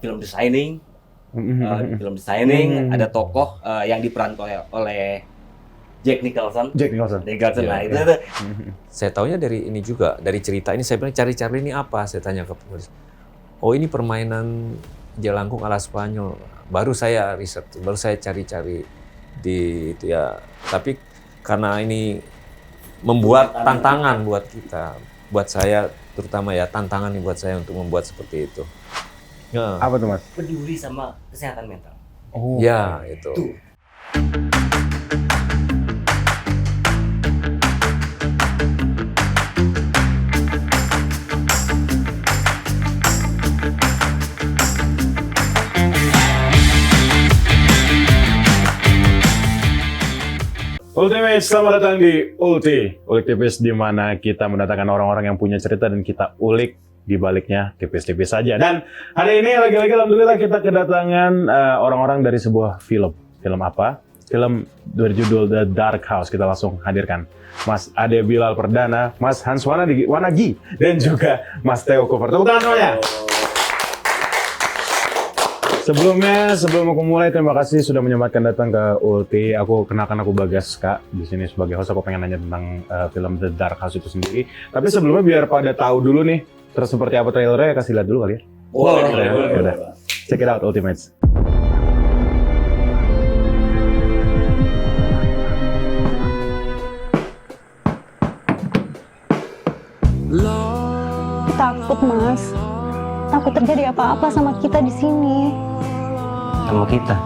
film designing. Film designing ada tokoh yang diperankan oleh Jack Nicholson. Nah, itu. Saya taunya dari ini juga, dari cerita ini. Saya bilang cari-cari ini apa? Saya tanya ke penulis. Oh, ini permainan jelangkung ala Spanyol. Baru saya riset, baru saya cari-cari di itu ya. Tapi karena ini membuat tantangan buat kita, buat saya terutama ya, tantangan nih buat saya untuk membuat seperti itu. Ya. Apa tuh, Mas? Peduli sama kesehatan mental. Oh. Ya, itu. Tuh. Ultimate, selamat datang di Ulti tipis, di mana kita mendatangkan orang-orang yang punya cerita dan kita ulik di baliknya tipis-tipis saja. Dan hari ini lagi-lagi alhamdulillah kita kedatangan orang-orang dari sebuah film. Film apa? Film berjudul The Dark House. Kita langsung hadirkan Mas Ade Bilal Perdana, Mas Hans Wanagi, dan juga Mas Theo Kofer. Tepuk tangan semuanya. Sebelum aku mulai, terima kasih sudah menyempatkan datang ke Ulti. Aku kenalkan, aku Bagas, Kak. Di sini sebagai host, aku pengen nanya tentang film The Dark House itu sendiri. Tapi sebelumnya biar pada tahu dulu nih, terus seperti apa trailernya, kasih lihat dulu kali ya. Boleh. Check it out, Ultimates. Takut, Mas. Takut terjadi apa-apa sama kita di sini. Sama kita?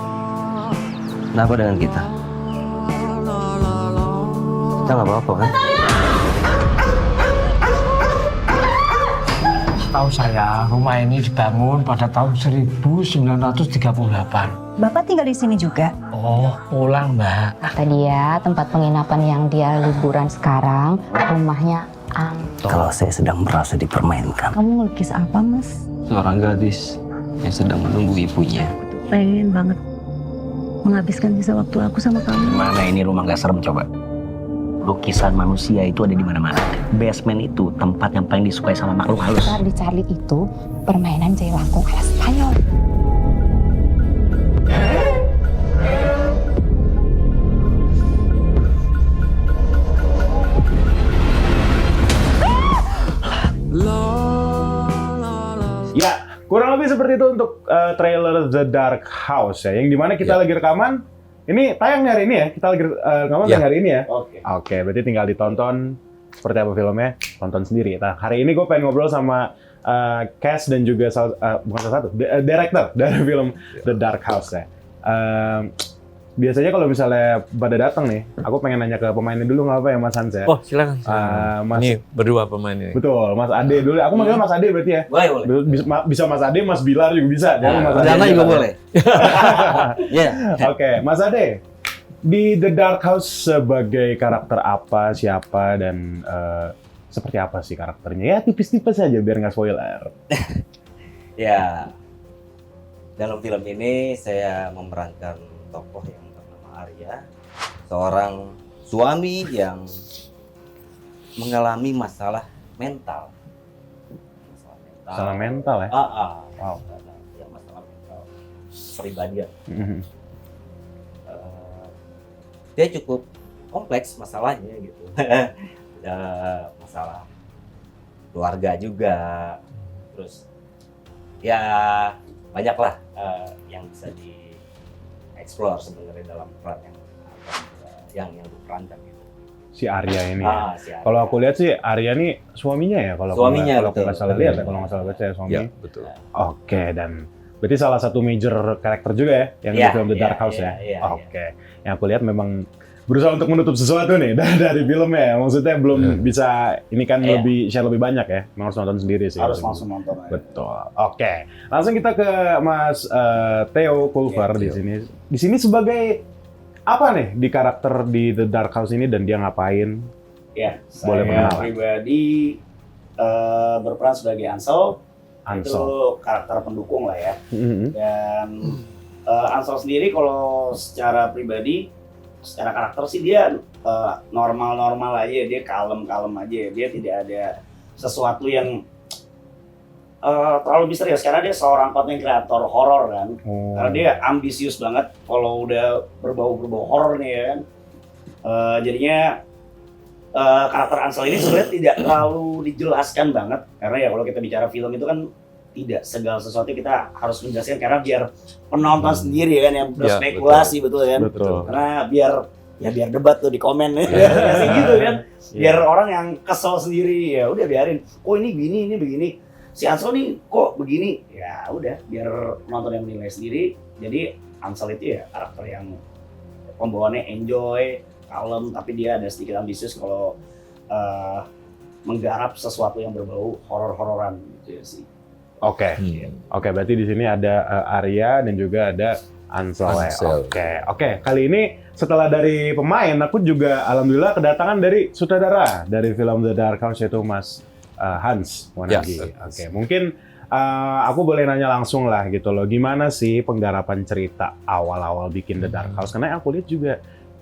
Kenapa dengan kita? Kita nggak apa-apa kan? Setahu saya, rumah ini dibangun pada tahun 1938. Bapak tinggal di sini juga? Oh, pulang, Mbak. Kata dia, tempat penginapan yang dia liburan sekarang, rumahnya Anton. Kalau saya sedang merasa dipermainkan. Kamu ngelukis apa, Mas? Seorang gadis yang sedang menunggu ibunya. Pengen banget menghabiskan sisa waktu aku sama kamu. Mana ini rumah nggak serem coba? Lukisan manusia itu ada di mana-mana. Basement itu tempat yang paling disukai sama makhluk halus. Di Charlie itu permainan jelangkung ala Spanyol. Ya, kurang lebih seperti itu untuk trailer The Dark House ya, yang dimana kita lagi rekaman. Ini tayang hari ini ya, kita lagi rekaman hari ini ya. Oke, berarti tinggal ditonton seperti apa filmnya, tonton sendiri. Nah, hari ini gue pengen ngobrol sama cast dan juga bukan salah satu, director dari film The Dark House ya. Biasanya kalau misalnya pada datang nih, aku pengen nanya ke pemainnya dulu nggak apa ya, Mas Hans ya? Oh, silakan. Mas, Ini berdua pemainnya. betul, Mas Ade dulu. Aku manggil Mas Ade berarti ya? Boleh. Bisa Mas Ade, Mas Bilar juga bisa. Jangan Mas Ade Jangan aja. juga boleh. Ya. Oke, Mas Ade, di The Dark House sebagai karakter apa, siapa, dan seperti apa sih karakternya? Ya tipis-tipis saja biar nggak spoiler. Ya. Dalam film ini saya memerankan tokoh yang bernama Arya, seorang suami yang mengalami masalah mental. Masalah mental ya? Wow. Ya, masalah mental pribadian. Dia cukup kompleks masalahnya gitu. Masalah keluarga juga, terus ya banyaklah yang bisa di-explore sebenarnya dalam peran yang diperankan gitu. Si Arya ini. Si Arya. Kalau aku lihat sih Arya nih suaminya ya, kalau aku nggak salah lihat ya, kalau nggak salah baca ya suami. Ya, betul. Oke, dan berarti salah satu major karakter juga ya yang di film The Dark House ya. Oke. Yang aku lihat memang berusaha untuk menutup sesuatu nih dari filmnya. Maksudnya belum bisa ini kan share lebih banyak ya. Memang harus nonton sendiri sih. Harus langsung nonton aja. Betul. Oke. Langsung kita ke Mas Theo Kofer di sini. Di sini sebagai apa nih di karakter di The Dark House ini dan dia ngapain? Ya, Boleh saya perkenalan. pribadi berperan sebagai Ansel. Itu karakter pendukung lah ya. Dan Ansel sendiri kalau secara pribadi, secara karakter sih dia normal-normal aja, dia kalem-kalem aja, dia tidak ada sesuatu yang terlalu misterius karena dia seorang konten kreator horor kan. Karena dia ambisius banget kalau udah berbau horor nih ya kan. Jadinya karakter Ansel ini sebenarnya tidak terlalu dijelaskan banget karena ya kalau kita bicara film itu kan tidak segala sesuatu kita harus menjelaskan karena biar penonton sendiri kan yang berspekulasi betul kan. Karena biar debat tuh di komen ya gitu kan. Biar orang yang kesel sendiri ya udah biarin. Oh ini gini, ini begini. Si Ansel nih kok begini? Ya udah biar penonton yang menilai sendiri. Jadi Ansel itu ya karakter yang pembawaannya enjoy, kalem, tapi dia ada sedikit ambisius kalau menggarap sesuatu yang berbau horor-hororan gitu ya sih. Oke, berarti di sini ada Arya dan juga ada Ansel. Oke. Kali ini setelah dari pemain, aku juga alhamdulillah kedatangan dari sutradara dari film The Dark House yaitu Mas Hans Monagi. Oke, mungkin aku boleh nanya langsung lah gitu loh, gimana sih penggarapan cerita awal-awal bikin The Dark House? Karena aku lihat juga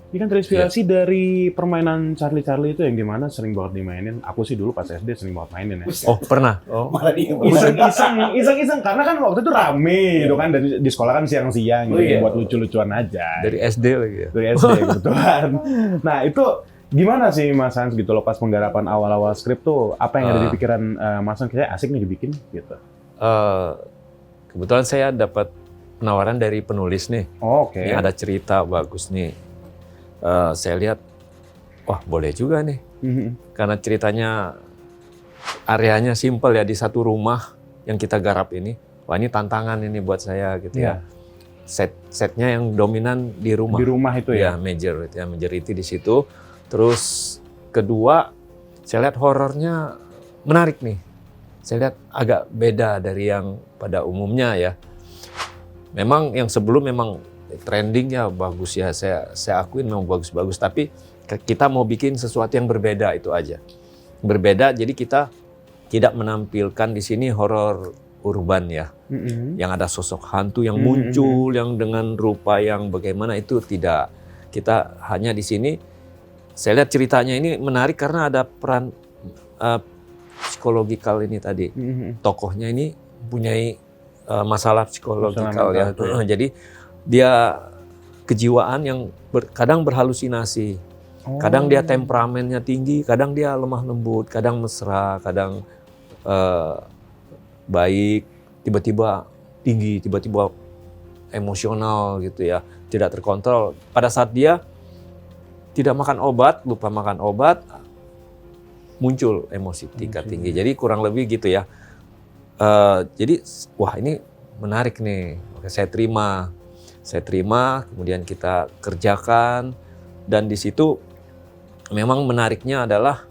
ini kan terinspirasi dari permainan Charlie itu yang dimana sering banget dimainin. Aku sih dulu pas SD sering banget mainin ya. Oh pernah? Malah dia Iseng karena kan waktu itu rame gitu kan, dan di sekolah kan siang-siang gitu buat lucu-lucuan aja. Dari SD lagi ya? Dari SD kebetulan. Nah itu gimana sih Mas Hans gitu loh pas penggarapan awal-awal skrip tuh, apa yang ada di pikiran Mas Hans, kayak asik nih dibikin gitu? Kebetulan saya dapat penawaran dari penulis nih. Ini ada cerita bagus nih. Saya lihat, wah boleh juga nih. Karena ceritanya areanya simpel ya, di satu rumah yang kita garap ini. Wah ini tantangan ini buat saya gitu ya. Setnya yang dominan di rumah. Di rumah itu ya? Majority di situ. Terus kedua, saya lihat horornya menarik nih. Saya lihat agak beda dari yang pada umumnya ya. Memang yang sebelum memang trendingnya bagus ya, saya akuin memang bagus-bagus. Tapi kita mau bikin sesuatu yang berbeda, itu aja. Berbeda, jadi kita tidak menampilkan di sini horor urban ya. Yang ada sosok hantu yang muncul, yang dengan rupa yang bagaimana, itu tidak. Kita hanya di sini, saya lihat ceritanya ini menarik karena ada peran psikologikal ini tadi. Tokohnya ini punya masalah psikologikal ya. Jadi dia kejiwaan yang kadang berhalusinasi, kadang dia temperamennya tinggi, kadang dia lemah lembut, kadang mesra, kadang baik, tiba-tiba tinggi, tiba-tiba emosional gitu ya, tidak terkontrol. Pada saat dia tidak makan obat, lupa makan obat, muncul emosi tingkat tinggi. Jadi kurang lebih gitu ya. Jadi wah ini menarik nih, oke, saya terima, kemudian kita kerjakan, dan di situ memang menariknya adalah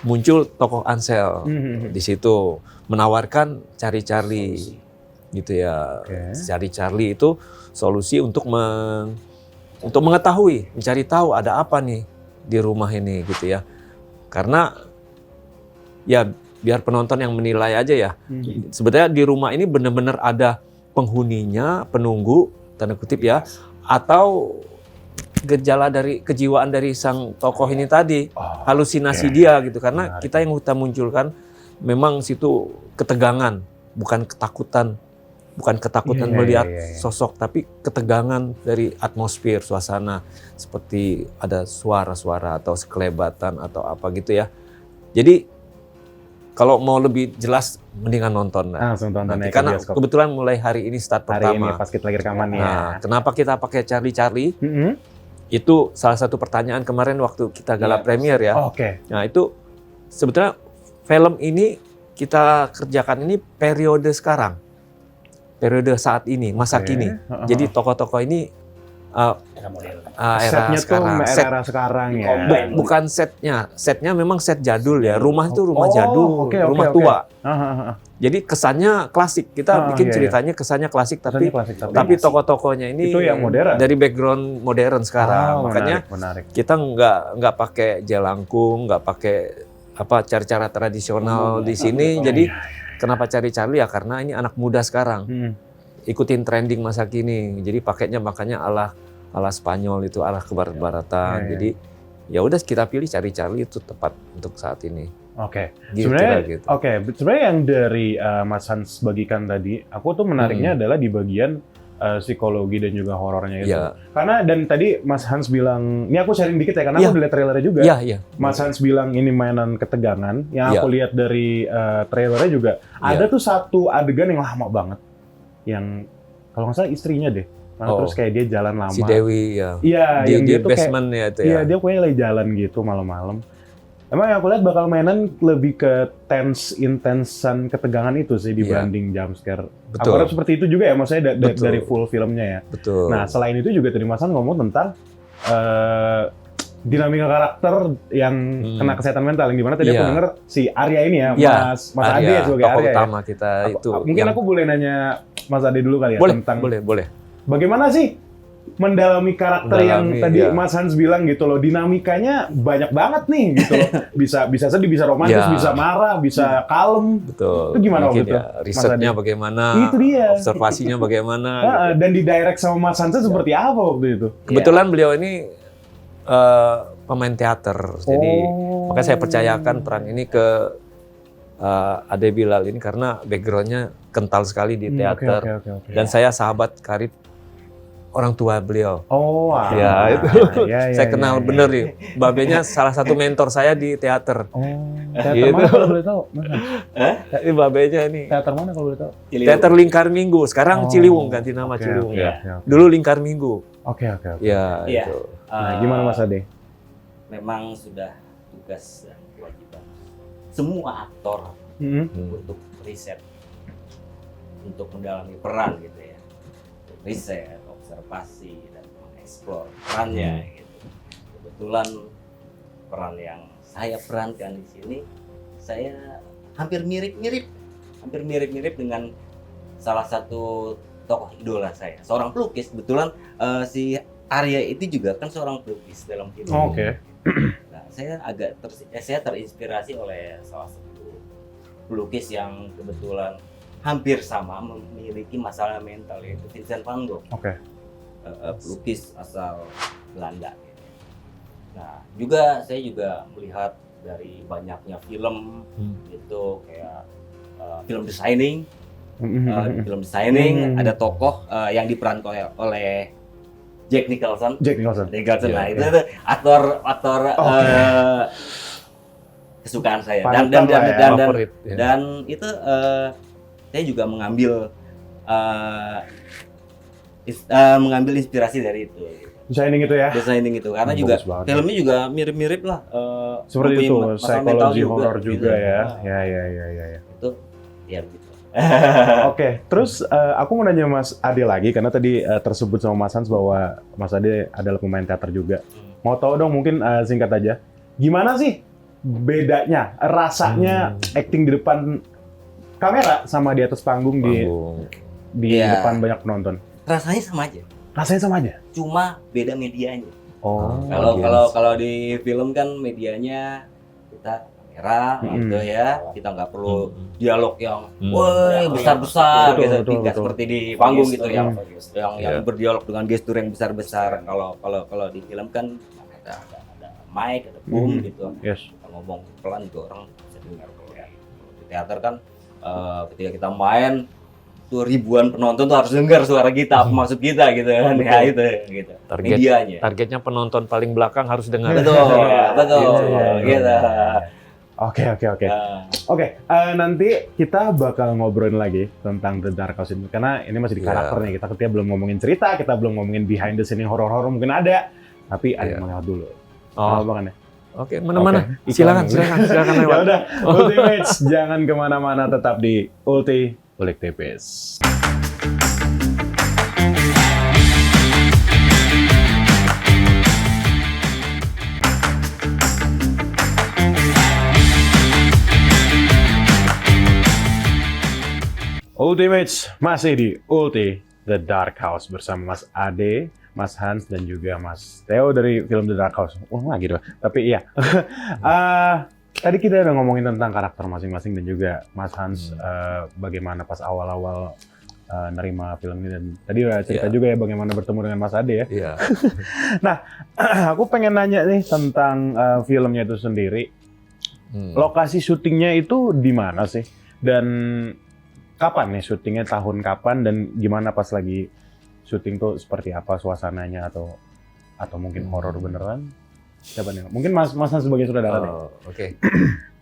muncul tokoh Ansel di situ menawarkan cari Charlie gitu ya. Cari Charlie itu solusi untuk mengetahui, mencari tahu ada apa nih di rumah ini gitu ya. Karena ya biar penonton yang menilai aja ya. Sebetulnya di rumah ini benar-benar ada penghuninya, penunggu tanda kutip ya, atau gejala dari kejiwaan dari sang tokoh ini tadi, halusinasi dia gitu. Karena kita yang kita munculkan memang situ ketegangan, bukan ketakutan melihat sosok, tapi ketegangan dari atmosfer, suasana, seperti ada suara-suara atau sekelebatan atau apa gitu ya. Jadi kalau mau lebih jelas, mendingan nonton. Langsung tonton ya, karena kebetulan mulai hari ini start pertama. Hari ini pas kita lagi rekaman ya. Nah, kenapa kita pakai Charlie? Itu salah satu pertanyaan kemarin waktu kita gala premier ya. Nah itu sebetulnya film ini kita kerjakan ini periode sekarang. Periode saat ini, masa kini. Jadi tokoh-tokoh ini era sekarang ya. Bukan setnya memang set jadul ya. Rumah itu rumah jadul, rumah tua. Jadi kesannya klasik. Kita bikin ceritanya kesannya klasik, tapi tokoh-tokohnya ini itu yang modern, dari background modern sekarang. Makanya menarik. Kita nggak pakai jelangkung, nggak pakai cara-cara tradisional di sini. Jadi kenapa cari Charlie ya? Karena ini anak muda sekarang. Ikutin trending masa kini, jadi pakainya makanya ala Spanyol itu, ala kebarat-baratan. Jadi ya udah kita pilih cari Charlie itu tepat untuk saat ini. Oke. Gitu Sebenarnya lah, gitu. Sebenarnya yang dari Mas Hans bagikan tadi, aku tuh menariknya adalah di bagian psikologi dan juga horornya itu. Iya. Karena dan tadi Mas Hans bilang, ini aku sharing dikit ya karena aku udah lihat trailernya juga. Iya. Mas Hans bilang ini mainan ketegangan. Yang aku lihat dari trailernya juga ada tuh satu adegan yang lama banget. Yang kalau nggak salah istrinya deh. Terus kayak dia jalan lama. Si Dewi ya. Iya, yang di dia tuh basement kayak, ya itu ya. Iya, dia kayaknya lagi jalan gitu malam-malam. Emang yang aku lihat bakal mainan lebih ke intensan ketegangan itu sih dibanding jump scare. Aku harap seperti itu juga ya, maksudnya dari full filmnya ya. Betul. Nah, selain itu juga tadi Mas Han ngomong tentang dinamika karakter yang kena kesehatan mental. Yang dimana tadi aku denger si Arya ini ya, Mas Ade sebagai tokoh Arya utama ya. kita itu. Mungkin aku boleh nanya Mas Ade dulu kali ya tentang boleh. bagaimana sih mendalami karakter yang tadi Mas Hans bilang gitu loh, dinamikanya banyak banget nih gitu loh. Bisa sedih, bisa romantis, bisa marah, bisa kalem. Betul. Itu gimana waktu itu? Risetnya bagaimana? Itu dia. Observasinya bagaimana? Gitu. Dan di direct sama Mas Hans seperti apa waktu itu? Kebetulan beliau ini pemain teater, jadi makanya saya percayakan peran ini ke Ade Bilal ini karena backgroundnya kental sekali di teater. Dan saya sahabat karib orang tua beliau. Itu. Saya kenal bener nih. Babenya salah satu mentor saya di teater. Teater mana kalau boleh tahu? Ini babenya nih. Teater mana kalau boleh tahu? Teater Lingkar Minggu. Sekarang Ciliwung ganti nama Ciliwung ya. Dulu Lingkar Minggu. Oke. Ya, itu. Nah, gimana Mas Ade? Memang sudah tugas dan kewajiban semua aktor untuk riset, untuk mendalami peran gitu ya, untuk riset, observasi dan mengeksplor perannya gitu. Kebetulan peran yang saya perankan di sini saya hampir mirip-mirip dengan salah satu tokoh idola saya, seorang pelukis. Kebetulan si Arya itu juga kan seorang pelukis dalam film. Nah, saya terinspirasi oleh salah satu pelukis yang kebetulan hampir sama memiliki masalah mental, yaitu Vincent van Gogh. Pelukis asal Belanda. Nah, saya juga melihat dari banyaknya film gitu, kayak film The Shining. Film The Shining ada tokoh yang diperankan oleh Jack Nicholson. Nah, itu aktor kesukaan saya. Dan itu saya juga mengambil inspirasi dari itu. The Shining itu ya? The Shining itu, karena juga filmnya juga mirip-mirip lah. Seperti itu, psikologi horor juga ya. Ya. Itu ya gitu. Oke, terus aku mau nanya Mas Ade lagi karena tadi tersebut sama Mas Hans bahwa Mas Ade adalah pemain teater juga. Mau tahu dong mungkin singkat aja, gimana sih bedanya, rasanya acting di depan kamera sama di atas panggung. di depan banyak penonton? Rasanya sama aja. Cuma beda medianya. Kalau di film kan medianya kita kamera gitu ya, kita nggak perlu dialog yang besar-besar gitu, tidak seperti di panggung gitu yang berdialog dengan gestur yang besar-besar. Kalau di film kan ada mic, ada boom gitu. Kita ngomong pelan juga orang bisa dengar. Kalau di teater kan ketika kita main tuh ribuan penonton tuh harus dengar suara kita, apa maksud kita gitu kan. Ya itu gitu. Targetnya penonton paling belakang harus dengar. Betul. Gitu. Oke, nanti kita bakal ngobrolin lagi tentang The Dark House ini karena ini masih di karakter nih. Kita belum ngomongin cerita, kita belum ngomongin behind the scene horor-horor mungkin ada, tapi ada yang lewat dulu. Oke, mana-mana. Silakan lewat. Ya udah, Ultimates jangan kemana-mana, tetap di Ulti Ulik Tipis. Ultimates masih di Ulti The Dark House bersama Mas Ade, Mas Hans dan juga Mas Theo dari film The Dark House. Lagi dong. Tapi iya. Tadi kita udah ngomongin tentang karakter masing-masing dan juga Mas Hans bagaimana pas awal-awal nerima film ini, dan tadi udah cerita juga ya bagaimana bertemu dengan Mas Ade ya. Iya. Nah, aku pengen nanya nih tentang filmnya itu sendiri. Lokasi syutingnya itu di mana sih? Dan kapan nih syutingnya? Tahun kapan dan gimana pas lagi syuting tuh seperti apa suasananya atau mungkin horor beneran? Siapa nih? Mungkin Mas sebagai saudara deh. Oke.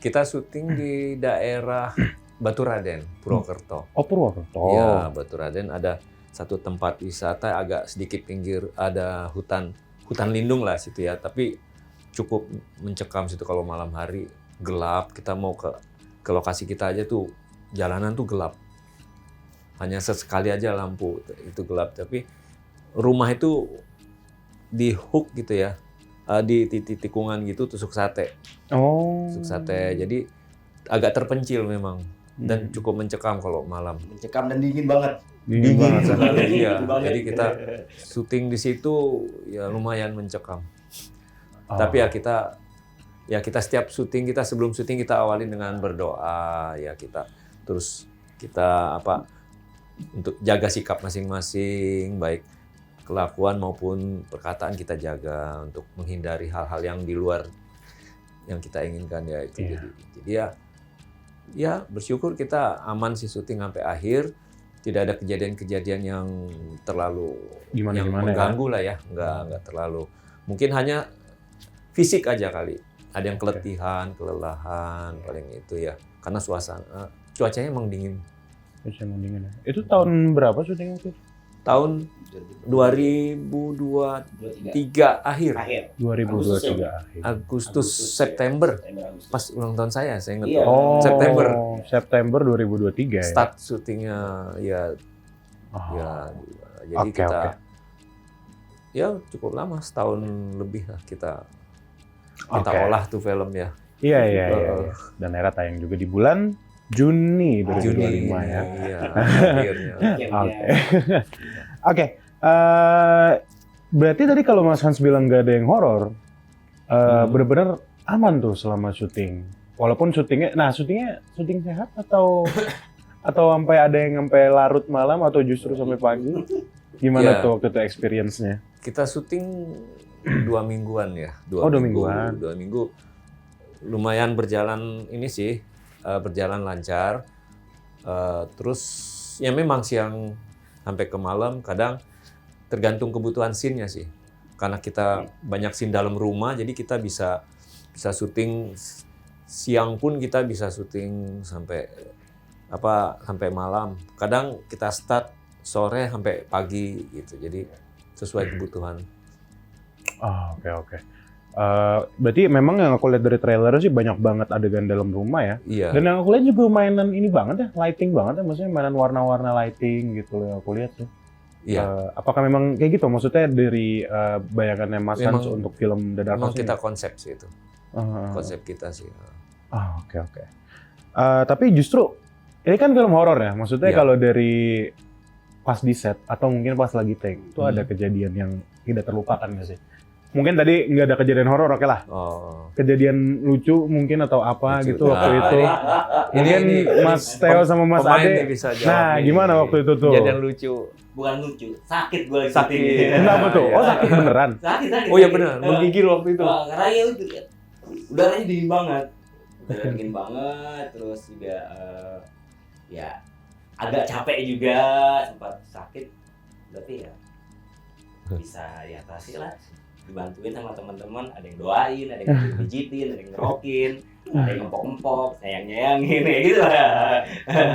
Kita syuting di daerah Baturaden, Purwokerto. Oh, Purwokerto. Iya, Baturaden ada satu tempat wisata agak sedikit pinggir, ada hutan lindung lah situ ya, tapi cukup mencekam situ kalau malam hari, gelap. Kita mau ke lokasi kita aja tuh jalanan tuh gelap. Hanya sesekali aja lampu itu gelap, tapi rumah itu di hook gitu ya. Di tikungan gitu tusuk sate. Tusuk sate. Jadi agak terpencil memang dan cukup mencekam kalau malam. Mencekam dan dingin banget. Dingin banget. Iya. Jadi kita syuting di situ ya lumayan mencekam. Tapi ya kita setiap syuting, kita sebelum syuting kita awalin dengan berdoa ya, kita untuk jaga sikap masing-masing, baik kelakuan maupun perkataan kita jaga untuk menghindari hal-hal yang di luar yang kita inginkan ya itu. Jadi ya bersyukur kita aman sih syuting sampai akhir, tidak ada kejadian-kejadian yang terlalu mengganggu lah ya, nggak terlalu, mungkin hanya fisik aja kali, ada yang keletihan, kelelahan paling itu ya, karena cuacanya emang dingin. Itu tahun berapa syuting itu? Tahun 2023 akhir. 2023 akhir. Agustus September. Pas ulang tahun saya ingat. Iya. September 2023 ya. Start syutingnya ya. Jadi kita ya cukup lama, setahun lebih lah kita olah tuh film ya. Iya. Dan era tayang juga di bulan Juni 2025 ya. Iya, akhirnya. Oke. Berarti tadi kalau Mas Hans bilang nggak ada yang horor, benar-benar aman tuh selama syuting. Walaupun syuting sehat atau sampai ada yang sampai larut malam atau justru sampai pagi? Gimana tuh waktu itu experience-nya? Kita syuting 2 mingguan ya. 2 mingguan. 2 minggu. Lumayan berjalan ini sih. Berjalan lancar, terus ya memang siang sampai ke malam, kadang tergantung kebutuhan scene-nya sih, karena kita banyak scene dalam rumah, jadi kita bisa syuting siang pun kita bisa syuting sampai malam, kadang kita start sore sampai pagi gitu, jadi sesuai kebutuhan. Oke. Berarti memang yang aku lihat dari trailer sih banyak banget adegan dalam rumah ya. Iya. Dan yang aku lihat juga mainan ini banget ya, lighting banget ya, maksudnya mainan warna-warna lighting gitu yang aku lihat sih. Iya. Apakah memang kayak gitu? Maksudnya dari bayangannya Mas Hans untuk film The Dark House? Memang kita konsep sih itu. Konsep kita sih. Oke. Tapi justru ini kan film horor ya. Maksudnya kalau dari pas di set atau mungkin pas lagi take itu ada kejadian yang tidak terlupakan nggak sih? Mungkin tadi nggak ada kejadian horor, oke lah. Kejadian lucu mungkin atau apa lucu. Gitu waktu itu. Mungkin Mas Theo sama Mas Ade. Nah, gimana waktu itu tuh? Kejadian lucu. Bukan lucu, sakit gue lagi. Sakit. Kenapa tuh? Oh, sakit beneran? Sakit. Oh iya benar, menggigil waktu itu. Karena ya udaranya dingin banget. Terus juga ya agak capek juga, sempat sakit. Berarti ya bisa diatasi lah. Dibantuin sama teman-teman, ada yang doain, ada yang pijitin, ada yang ngerokin, ada yang ngempok-ngempok, sayang-nyayangin, kayak gitu lah.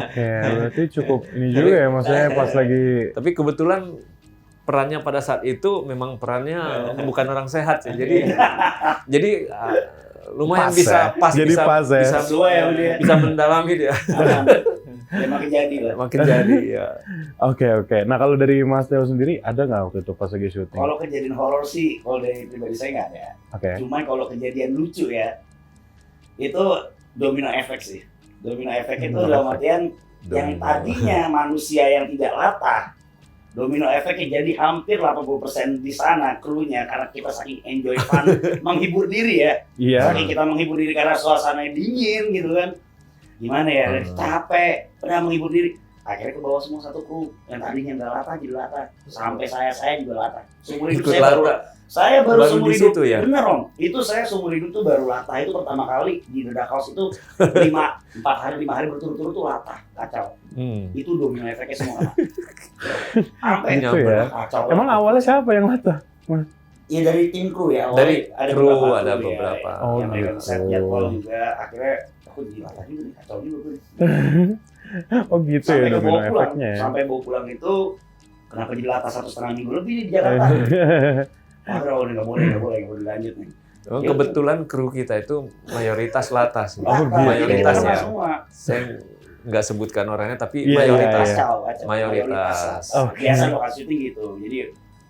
Oke, berarti cukup ini juga ya, maksudnya pas lagi... Tapi kebetulan perannya pada saat itu memang perannya bukan orang sehat sih, jadi lumayan bisa mendalami dia. Ya makin jadi lah. Makin jadi ya. Oke. Nah kalau dari Mas Theo sendiri ada nggak waktu itu pas lagi syuting? Kalau kejadian horor sih, kalau dari pribadi saya nggak ada. Cuman kalau kejadian lucu ya, itu domino efek sih. Domino efek itu dalam artian yang tadinya manusia yang tidak latah, domino efeknya jadi hampir 80% di sana krunya, karena kita saking enjoy fun menghibur diri ya. Iya. Saking kita menghibur diri karena suasananya dingin gitu kan. Gimana ya, capek, pernah menghibur diri. Akhirnya ke bawah semua satu kru yang tadinya nggak latah jadi latah. Sampai saya juga latah. Seumur hidup saya Saya baru seumur di hidup, situ ya? bener Om. Itu saya seumur hidup tuh baru latah itu pertama kali di The Dark House itu 5 hari berturut-turut tuh latah, kacau. Itu domino efeknya semua. Sampai Gitu ya. kacau. Emang awalnya siapa yang latah? Ya dari tim kru ya. Dari kru ada kru beberapa. Ya, Oh, yang mereka gitu. set jadwal juga. Akhirnya aku jadi latah juga nih, kacau juga gue. Oh gitu Sampai ya domino bawa pulang, efeknya ya. sampai bawa pulang itu kenapa jadi latah 1,5 minggu lebih di Jakarta? Waduh, nggak boleh dilanjut nih. Oh, kebetulan kru kita itu mayoritas latah sih. Latah, mayoritas jadi kita ya. semua. Saya nggak sebutkan orangnya, tapi Iya, mayoritas. iya. Kacau. Mayoritas. Oke. Biasa lokasi syuting gitu.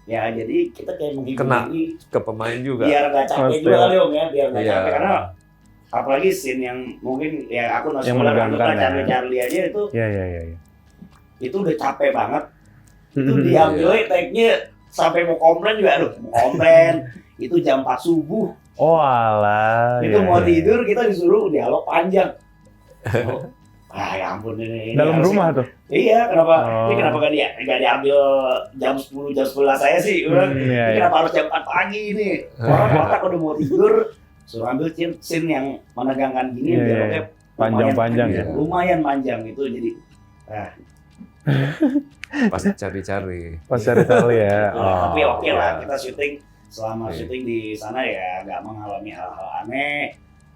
Jadi kita kayak menghibur Kena. diri Ke pemain juga. biar nggak capek Pasti. juga kali Om ya, biar nggak Iya. capek karena apalagi scene yang mungkin ya aku nggak Yang sekolah menegangkan ya. Charlie aja itu Iya. itu udah capek banget. Itu Mm-mm. diambil take-nya sampai mau komplain juga, aduh mau komplain. Itu jam 4 subuh. Oh alah. Itu iya, mau iya. tidur kita disuruh dialog panjang. Ya ampun ini Dalam harusnya- rumah tuh. Iya, kenapa? Oh. Ini kenapa nggak diambil jam 10 jam 11 saya sih? Udah. Iya, Ini iya. kenapa harus jam 4 pagi ini? Orang otak udah mau tidur, suruh ambil scene yang menegangkan gini, Iya, dialognya iya. Panjang-panjang ya. lumayan panjang itu jadi. Pas cari-cari. Pas cari-cari ya. Tapi Oh. oke lah, kita syuting selama Iya. syuting di sana ya nggak mengalami hal-hal aneh,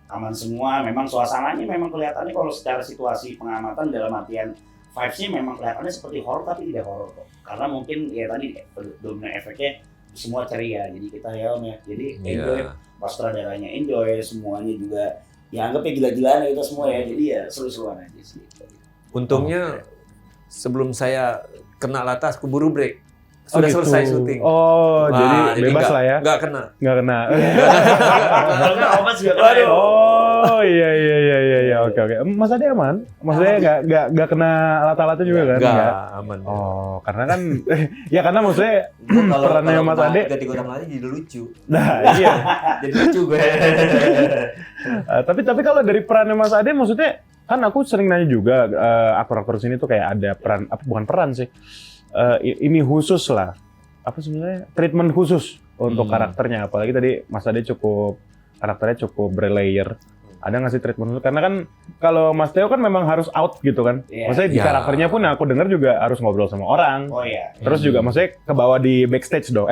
aman semua. Memang suasananya memang kelihatannya kalau secara situasi pengamatan dalam artian vibes-nya memang kelihatannya seperti horor tapi tidak horor kok. Karena mungkin ya tadi domino efeknya semua ceria. Jadi kita ya Om ya. Jadi enjoy, Iya. pas sutradaranya enjoy, semuanya juga ya anggapnya gila-gilaan ya kita semua ya. Jadi ya seru-seruan aja sih. Untungnya sebelum saya kena latah, aku buru break. Sudah gitu. selesai syuting. Oh, Wah, jadi bebas nggak- lah ya. Nggak kena. Nggak kena. Karena Omas juga keren. Oh iya. Oke. Mas Ade aman? Maksudnya nggak kena lata-lata juga kan? Nggak, aman. Oh, karena kan ya karena maksudnya Kalau perannya Mas Ade. Jadi godam lagi jadi lucu. Nah, iya. Jadi lucu gue. Tapi kalau dari perannya Mas Ade maksudnya kan aku sering nanya juga aktor-aktor sini tuh kayak ada peran apa bukan peran sih. Ini khusus lah. Apa sebenarnya treatment khusus untuk karakternya, apalagi tadi Mas Ade karakternya cukup berlayer. Ada nggak sih treatment khusus? Karena kan kalau Mas Theo kan memang harus out gitu kan. Iya. Maksudnya di Iya. karakternya pun aku dengar juga harus ngobrol sama orang. Oh iya. Terus juga maksudnya ke bawah di backstage dong.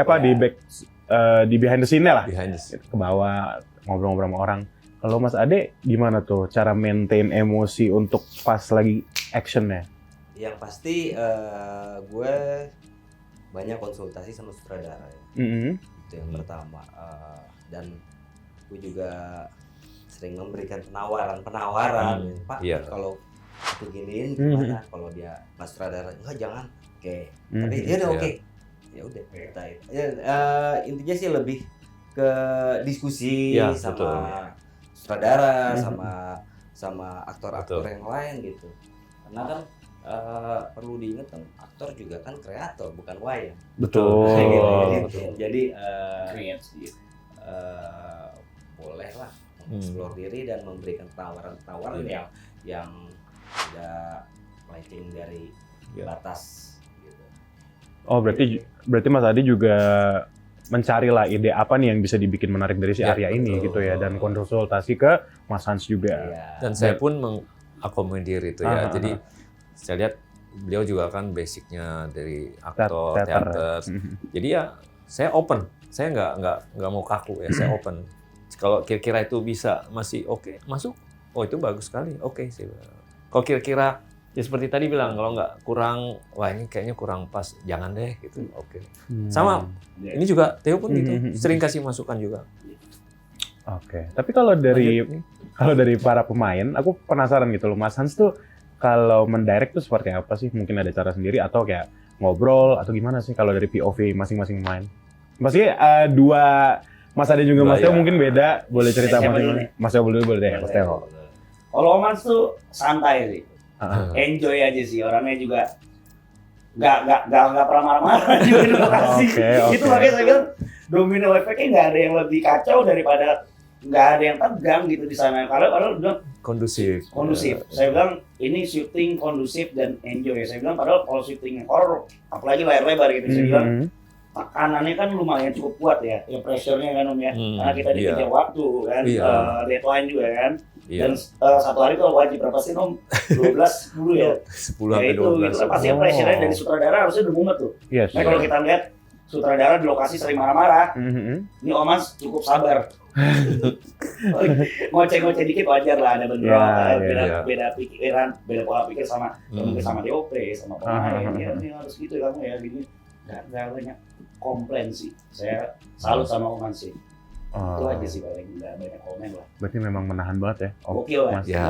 Di behind the scene-nya lah. Behind the scene. Ke bawah ngobrol-ngobrol sama orang. Kalau Mas Ade gimana tuh cara maintain emosi untuk pas lagi actionnya? Yang pasti gue banyak konsultasi sama sutradara ya. Itu yang pertama. Dan gue juga sering memberikan penawaran. Pak, Iya. kalau aku giniin gimana? Kalau dia Mas sutradara enggak jangan. Oke. Tapi ya udah Iya. oke. Ya udah kita intinya sih lebih ke diskusi Iya, sama betul. sutradara sama aktor-aktor Betul. yang lain gitu. Karena kan perlu diingat kan aktor juga kan kreator bukan wayang. Betul. Jadi Create sih. boleh lah mengeksplor diri dan memberikan tawaran-tawaran Iya. yang tidak melenceng dari Iya. batas gitu. Oh berarti Mas Ade juga mencari lah ide apa nih yang bisa dibikin menarik dari si Ya, Arya ini betul. gitu ya, dan konsultasi ke Mas Hans juga. Iya. Dan saya pun mengakomodir itu ya. Ah. Jadi saya lihat beliau juga kan basicnya dari aktor, Teater. teater. Jadi ya saya open. Saya nggak mau kaku ya. Saya open. Kalau kira-kira itu bisa masih oke, masuk. Oh itu bagus sekali. Oke sih. Kalau kira-kira ya seperti tadi bilang kalau nggak kurang, wah ini kayaknya kurang pas, jangan deh gitu. Oke. Sama ini juga Theo pun gitu. Sering kasih masukan juga. Oke. Tapi kalau dari para pemain, aku penasaran gitu loh, Mas Hans tuh kalau mendirect tuh seperti apa sih? Mungkin ada cara sendiri atau kayak ngobrol atau gimana sih kalau dari POV masing-masing pemain? Maksudnya dua Mas Ade juga Dua, Mas Theo ya. mungkin beda, boleh cerita Siapa masing-masing. dulu nih? Mas Theo dulu boleh deh, Mas Theo. Kalau Omas tuh santai sih. Ah. Enjoy aja sih, orangnya juga nggak pernah marah-marah juga di lokasi. Oke. Itu makanya saya bilang domino efeknya nggak ada yang lebih kacau daripada nggak ada yang tegang gitu di sana. Kalau bilang Kondusif. kondusif. Saya bilang ini syuting kondusif dan enjoy. Saya bilang padahal kalau syuting horror, apalagi layar lebar gitu, saya bilang tekanannya kan lumayan cukup kuat ya pressure-nya kan Om ya. Karena kita dikejar waktu kan, deadline juga kan. Dan satu hari tuh wajib berapa sih Om? 12 dulu ya? 10 sampai 12. Gitu. Pasti pressure-nya dari sutradara harusnya udah mumet tuh. Nah kalau kita lihat sutradara di lokasi sering marah-marah, ini Om Hans cukup sabar. Ngoceh-ngoceh dikit wajar lah, ada bentrok, beda pikiran, beda pola pikir sama mungkin sama DOP, sama pemain. Ya ini harus gitu kamu ya, gini. Nggak banyak komplain sih. Saya salut sama Om Hans sih. Itu aja sih paling, nggak banyak komen lah. Berarti memang menahan banget ya. Gokil lah. Ya,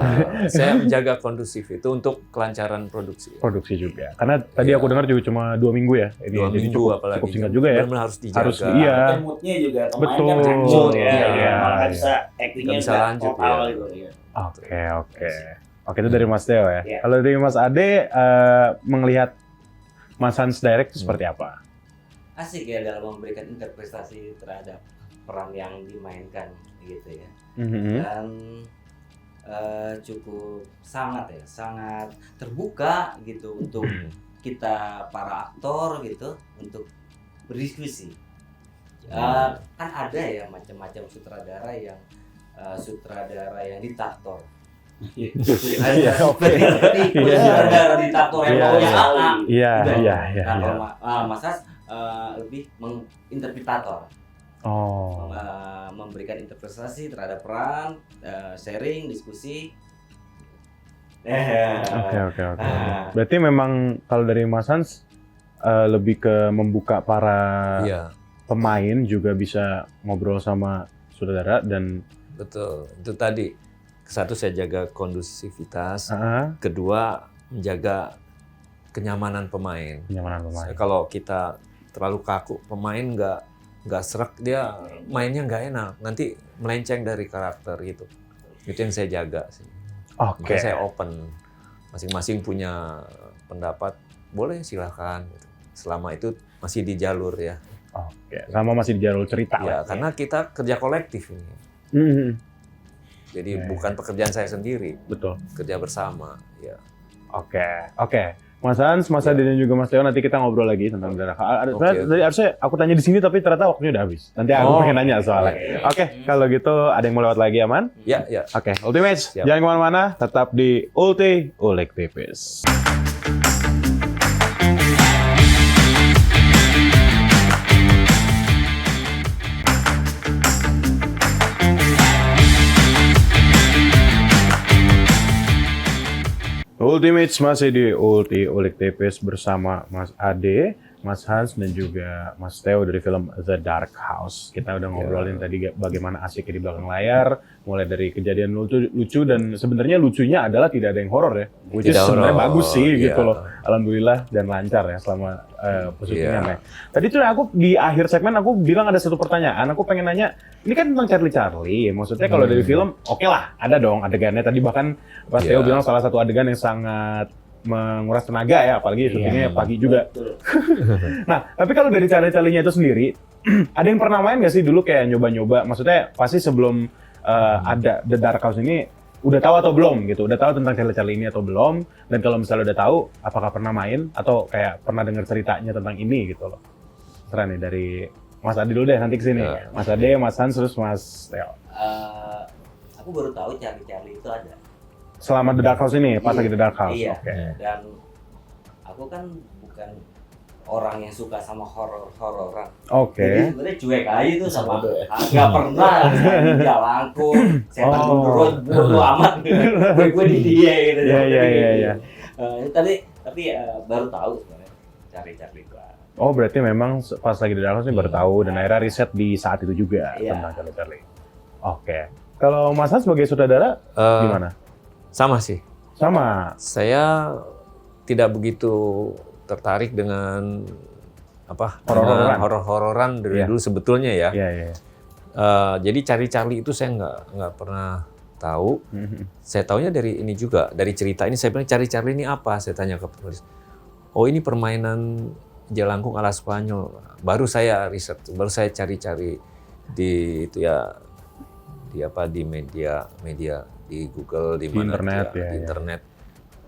saya menjaga kondusif itu untuk kelancaran produksi. Produksi juga. Karena tadi aku dengar juga cuma 2 minggu ya. Ini 2 jadi minggu apalagi. cukup singkat juga ya. Benar-benar harus dijaga. Harus, iya. Dan moodnya juga pemain Betul. kan hancur ya. Iya. Malah nggak bisa actingnya Nggak bisa nggak lanjut, total ya. gitu. Ya. Oke. Oke, itu dari Mas Theo ya. Iya. Kalau dari Mas Ade, melihat Mas Hans Direct itu seperti apa? Asik ya dalam memberikan interpretasi terhadap peran yang dimainkan gitu ya. Dan cukup sangat terbuka gitu untuk kita para aktor gitu untuk berdiskusi. Kan ada ya macam-macam sutradara yang diktator. Sutradara diktator yang maunya A. Iya. Kalau Mas Has lebih menginterpretator. Memberikan interpretasi terhadap peran, sharing, diskusi. Oke. Berarti memang kalau dari Mas Hans lebih ke membuka para pemain juga bisa ngobrol sama sutradara dan betul. Itu tadi. Satu, saya jaga kondusivitas. Kedua, menjaga kenyamanan pemain. Kalau kita terlalu kaku, pemain nggak serak, dia mainnya nggak enak, nanti melenceng dari karakter gitu. Itu yang saya jaga sih. Makanya saya open, masing-masing punya pendapat, boleh silahkan gitu. Selama itu masih di jalur ya. Sama masih di jalur cerita ya, karena kita kerja kolektif ini. Jadi bukan pekerjaan saya sendiri. Betul. Kerja bersama ya. Oke. Mas Hans, Mas Ade dan juga Mas Theo, nanti kita ngobrol lagi tentang darah. Tadi harusnya aku tanya di sini tapi ternyata waktunya udah habis. Nanti aku pengen nanya soalnya. Oke, kalau gitu ada yang mau lewat lagi aman? Ya. Oke, Ultimates, jangan kemana-mana, tetap di Ulti Ulik Tipis. Ultimates masih di Ulti Ulik Tipis bersama Mas Ade, Mas Hans, dan juga Mas Theo dari film The Dark House. Kita udah ngobrolin tadi bagaimana asiknya di belakang layar, mulai dari kejadian lucu dan sebenarnya lucunya adalah tidak ada yang horor ya. Which is sebenarnya bagus sih gitu loh. Alhamdulillah dan lancar ya selama syutingan. Tadi tuh aku di akhir segmen aku bilang ada satu pertanyaan, aku pengen nanya, ini kan tentang Charlie. Maksudnya kalau dari film, oke lah, ada dong adegannya. Tadi bahkan Mas Theo bilang salah satu adegan yang sangat menguras tenaga ya, apalagi syutingnya pagi juga. Nah, tapi kalau dari Charlie-nya itu sendiri, ada yang pernah main nggak sih dulu kayak nyoba-nyoba? Maksudnya pasti sebelum ada The Dark House ini, udah tahu atau belum gitu? Udah tahu tentang Charlie ini atau belum? Dan kalau misalnya udah tahu, apakah pernah main atau kayak pernah dengar ceritanya tentang ini gitu loh? Terus nih dari Mas Ade dulu deh, nanti kesini. Mas Ade, Mas Hans, terus Mas Theo. Aku baru tahu Charlie itu ada. Selama The Dark House ini, pas lagi The Dark House? Iya, dan aku kan bukan orang yang suka sama horor-hororan. Jadi sebenarnya cuek aja tuh sama, nggak pernah Jalangkung, setan gundurwo, bodo amat, gue di dia gitu. Iya. Tapi baru tahu sebenarnya Charlie itu. Oh, berarti memang pas lagi The Dark House ini baru tahu dan akhirnya riset di saat itu juga tentang Charlie. Oke. Kalau Mas Hans sebagai sutradara gimana? Sama sih. Sama. Saya tidak begitu tertarik dengan horor-hororan dari dulu sebetulnya ya. Jadi Charlie itu saya nggak pernah tahu. Saya taunya dari ini juga, dari cerita ini. Saya bilang Charlie ini apa? Saya tanya ke penulis. Oh, ini permainan Jalangkung ala Spanyol. Baru saya riset, baru saya cari-cari di itu ya, di media di Google, di mana di internet.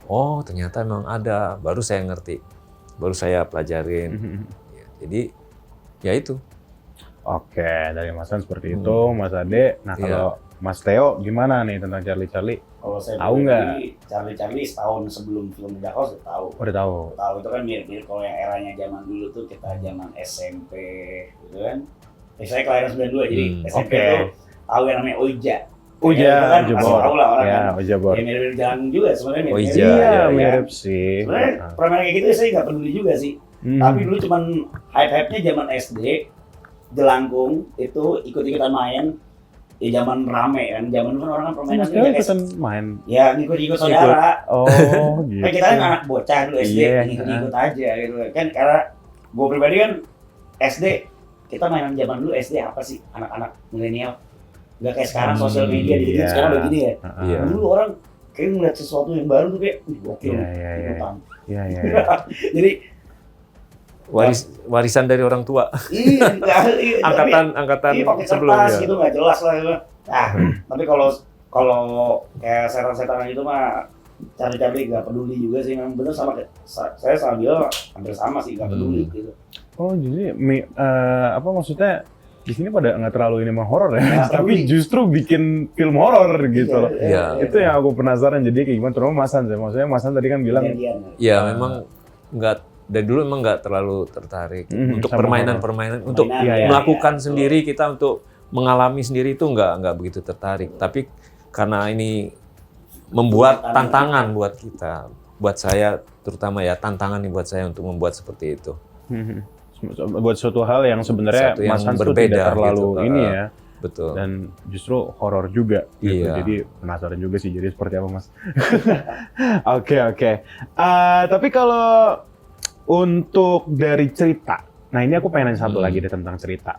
Oh, ternyata memang ada. Baru saya ngerti, baru saya pelajarin. Jadi ya itu. Oke, dari Mas Han seperti itu, Mas Ade. Nah, kalau Mas Theo gimana nih tentang Charlie? Kalau saya Tahu nggak? Charlie setahun sebelum film The Dark House udah tahu. Udah tahu. Tahu itu kan mirip-mirip kalau yang eranya zaman dulu tuh kita zaman SMP gitu kan. Saya kelahiran 92 jadi SMP Oke. tuh tahu yang namanya Oja. Uja, Ya, itu kan Uja pasti Bor. tahu lah orang Ya, kan. Uja Bor. Ya mirip-mirip jalan juga sebenarnya mirip. Oja, Iya, ya. mirip sih. Sebenarnya permainan kayak gitu saya nggak peduli juga sih. Tapi dulu cuman hype-hype-nya zaman SD, jelangkung itu ikut-ikutan main. Ya zaman rame kan, zaman dulu kan orang kan permainan Mas Theo ikutan main. ya ngikut-ngikut saudara. Oh, gitu. Kan kita kan anak bocah dulu SD, Iya, ngikut-ngikut aja gitu kan. Karena gue pribadi kan SD, kita mainan zaman dulu SD apa sih anak-anak milenial? Gak kayak sekarang sosial media Iya. sekarang begini ya. Iya. Dulu orang kayak ngeliat sesuatu yang baru tuh kayak, gokil. Iya. ikutan. Iya. Jadi Warisan dari orang tua. iya, Angkatan pakai kertas sebelumnya. gitu nggak jelas lah gitu. Nah, tapi kalau kayak setan-setan itu mah cari-cari nggak peduli juga sih, memang bener sama kayak saya sama dia hampir sama sih, nggak peduli gitu. Oh, jadi apa maksudnya di sini pada nggak terlalu ini mah horor ya, Nggak tapi peduli. justru bikin film horor gitu loh. Iya. Itu yang aku penasaran, jadi kayak gimana terutama Mas Han sih. Maksudnya Mas Han tadi kan bilang Ya memang nggak, dari dulu memang nggak terlalu tertarik untuk sama permainan-permainan, untuk Iya, melakukan sendiri, kita untuk mengalami sendiri itu nggak begitu tertarik. Tapi karena ini membuat tantangan buat kita, buat saya terutama ya, tantangan nih buat saya untuk membuat seperti itu. buat suatu hal yang sebenarnya Suatu yang Mas Han tuh berbeda tidak terlalu gitu. ini ya, Betul. dan justru horor juga gitu. Iya. Jadi penasaran juga sih jadi seperti apa Mas. Oke. Tapi kalau untuk dari cerita, nah ini aku pengen nanya satu lagi deh tentang cerita.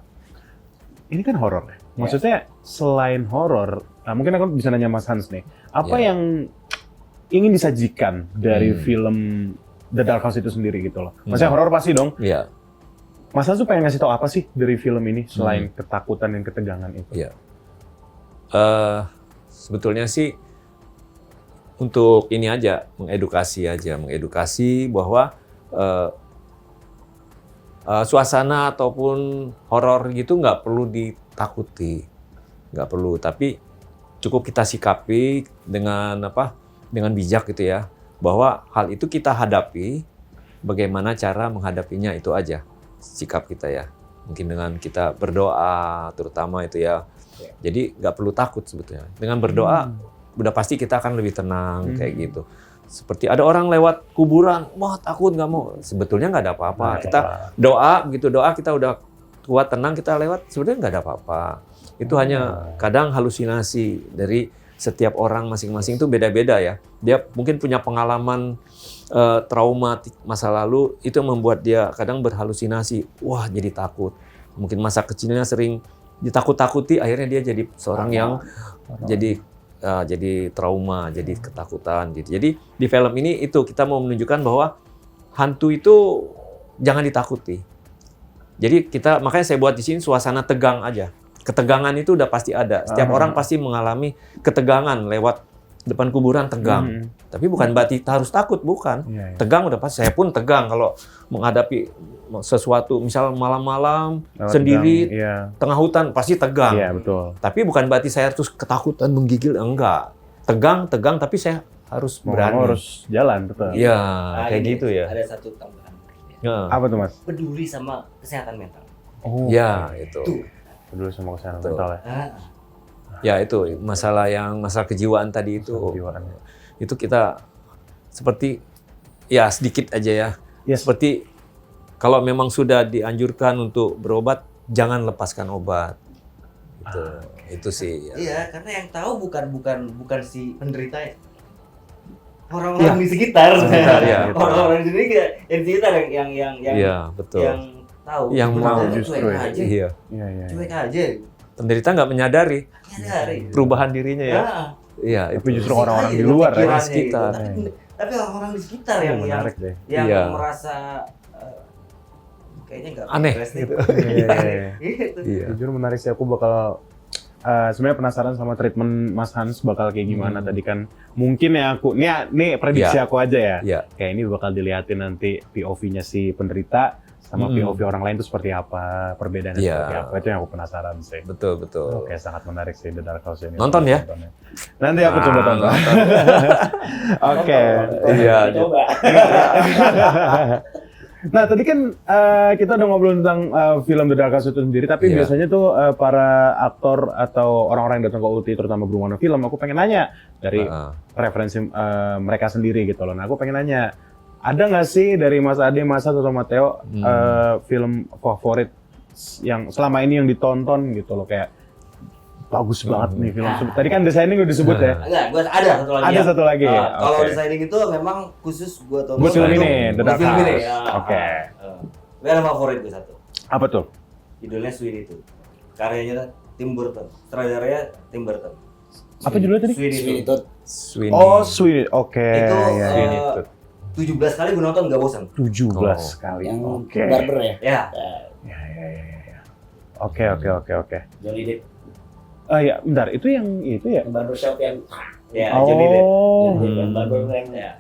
Ini kan horor ya. Maksudnya selain horor, mungkin aku bisa nanya Mas Hans nih, apa yang ingin disajikan dari film The Dark House itu sendiri gitu loh? Maksudnya horor pasti dong. Iya. Mas Hans tuh pengen ngasih tau apa sih dari film ini selain ketakutan dan ketegangan itu? Iya. Sebetulnya sih untuk ini aja, mengedukasi bahwa suasana ataupun horor gitu nggak perlu ditakuti, nggak perlu. Tapi cukup kita sikapi dengan dengan bijak gitu ya, bahwa hal itu kita hadapi, bagaimana cara menghadapinya itu aja sikap kita ya. Mungkin dengan kita berdoa terutama itu ya. Jadi nggak perlu takut sebetulnya. Dengan berdoa udah pasti kita akan lebih tenang kayak gitu. Seperti ada orang lewat kuburan, wah takut nggak mau. Sebetulnya nggak ada apa-apa. Kita doa kita udah kuat tenang, kita lewat sebetulnya nggak ada apa-apa. Itu hanya kadang halusinasi dari setiap orang masing-masing itu beda-beda ya. Dia mungkin punya pengalaman trauma masa lalu itu membuat dia kadang berhalusinasi. Wah jadi takut. Mungkin masa kecilnya sering ditakut-takuti, akhirnya dia jadi seorang yang jadi trauma, jadi ketakutan gitu. Jadi di film ini itu kita mau menunjukkan bahwa hantu itu jangan ditakuti. Jadi makanya saya buat di sini suasana tegang aja. Ketegangan itu udah pasti ada. Setiap orang pasti mengalami ketegangan lewat depan kuburan tegang. Tapi bukan berarti kita harus takut, bukan. Tegang udah pasti. Saya pun tegang kalau menghadapi sesuatu, misal malam-malam sendiri tengah hutan pasti tegang. Iya, betul. Tapi bukan berarti saya harus ketakutan menggigil, enggak. Tegang, tapi saya harus berani. Harus jalan, betul. Iya, kayak ini gitu ya. Ada satu tambahan. Ya. Apa tuh Mas? Peduli sama kesehatan mental. Oh, Ya, itu. peduli sama kesehatan Betul. mental ya. Ya, itu masalah kejiwaan tadi itu. Kejiwaan. Itu kita seperti ya sedikit aja ya. Seperti kalau memang sudah dianjurkan untuk berobat, jangan lepaskan obat. Gitu. Itu sih. Ya. Iya, karena yang tahu bukan si penderita, orang-orang di sekitar. Ya. Orang-orang di sini yang di sekitar yang Iya, betul. yang tahu. Yang mau justru cuek ya. aja. Iya. Iya. Cuek aja. Penderita nggak menyadari Nyadari. perubahan dirinya ya. Nah, Iya, Tapi itu. justru orang-orang di Aja luar ya. pikirannya sekitar. gitu. Tapi orang-orang di sekitar yang Menarik deh. Iya. merasa kayaknya nggak Aneh beres nih. gitu. Iya. Gitu. Iya. Jujur menarik sih, aku bakal sebenarnya penasaran sama treatment Mas Hans bakal kayak gimana tadi kan. Mungkin ya aku, nih prediksi Iya. aku aja ya. Iya. Kayak ini bakal dilihatin nanti POV-nya si penderita sama POV orang lain itu seperti apa, perbedaannya seperti apa, itu yang aku penasaran sih. Betul. Oke, sangat menarik sih The Dark House ini. Nonton ya? Nanti aku coba tonton. Oke. Iya. Coba. Nah, tadi kan kita udah ngobrol tentang film The Dark House itu sendiri, tapi biasanya tuh para aktor atau orang-orang yang datang ke Ulti, terutama berhubungan film, aku pengen nanya dari referensi mereka sendiri gitu loh. Nah, aku pengen nanya, ada nggak sih dari Mas Ade, Mas atau Matteo film favorit yang selama ini yang ditonton gitu loh, kayak bagus banget nih film. Tadi kan The Shining udah disebut ya? Enggak, gue ada satu lagi. Ada satu lagi. Kalau The Shining itu memang khusus gue tonton. Buat film ini, The Dark film ini. House. Oke. Gue ada favorit gue satu. Apa tuh? Judulnya Sweeney itu. Karyanya Tim Burton. Sutradaranya Tim Burton. Apa judulnya tadi? Sweeney itu. Sweeney. Oh, Sweeney. Oke. Itu Sweeney. 17 kali gue nonton gak bosan. 17 kali. Yang Oke. barber ya? Ya. Ya. Oke. Johnny Depp. Ya, bentar. Itu yang itu ya? Yang barbershop yang Ya, Johnny Depp. Johnny Depp yang barber yang Ya.